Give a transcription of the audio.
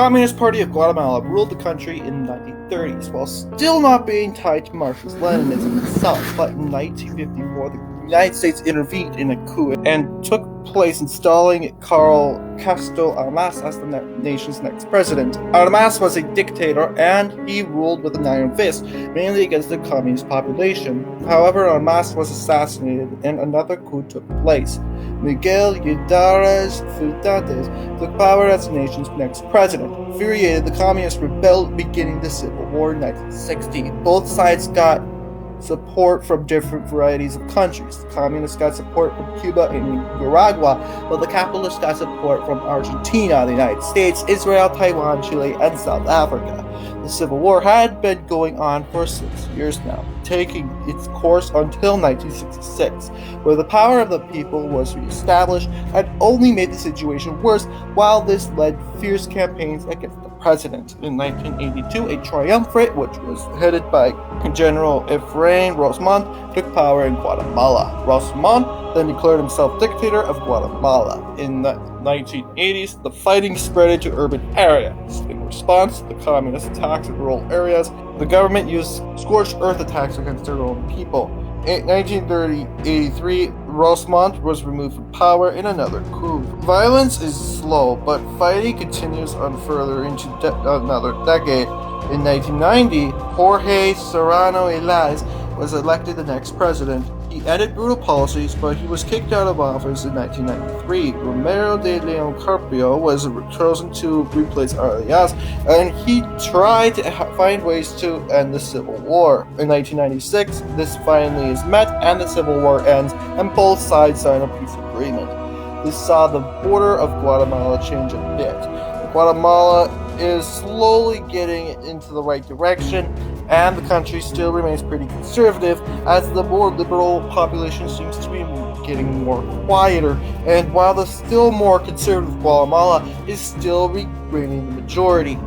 Communist Party of Guatemala ruled the country in the 1930s, while still not being tied to Marxist-Leninism itself. But in 1954, the United States intervened in a coup and took place, installing Carl Castro Almas as the nation's next president. Almas was a dictator, and he ruled with an iron fist, mainly against the communist population. However, Almas was assassinated, and another coup took place. Miguel Ydiris Fuentes took power as the nation's next president. Infuriated, the communists rebelled, beginning the Civil War in 1960. Both sides got support from different varieties of countries. The communists got support from Cuba and Nicaragua, while the capitalists got support from Argentina, the United States, Israel, Taiwan, Chile, and South Africa. The Civil War had been going on for 6 years now, taking its course until 1966, where the power of the people was reestablished and only made the situation worse, while this led fierce campaigns against the president. In 1982, a triumvirate, which was headed by General Efrain Rosmont, took power in Guatemala. Rosmont then declared himself dictator of Guatemala. In the 1980s, the fighting spread into urban areas. In response to the communist attacks in rural areas, the government used scorched earth attacks against their own people. In 1983, Rosmont was removed from power in another coup. Violence is slow, but fighting continues on further into another decade. In 1990, Jorge Serrano Elias was elected the next president. He ended brutal policies, but he was kicked out of office in 1993. Romero de Leon Carpio was chosen to replace Elias, and he tried to find ways to end the Civil War. In 1996, this finally is met, and the Civil War ends, and both sides sign a peace agreement. This saw the border of Guatemala change a bit. Guatemala is slowly getting into the right direction, and the country still remains pretty conservative, as the more liberal population seems to be getting more quieter, and while the still more conservative Guatemala is still regaining the majority.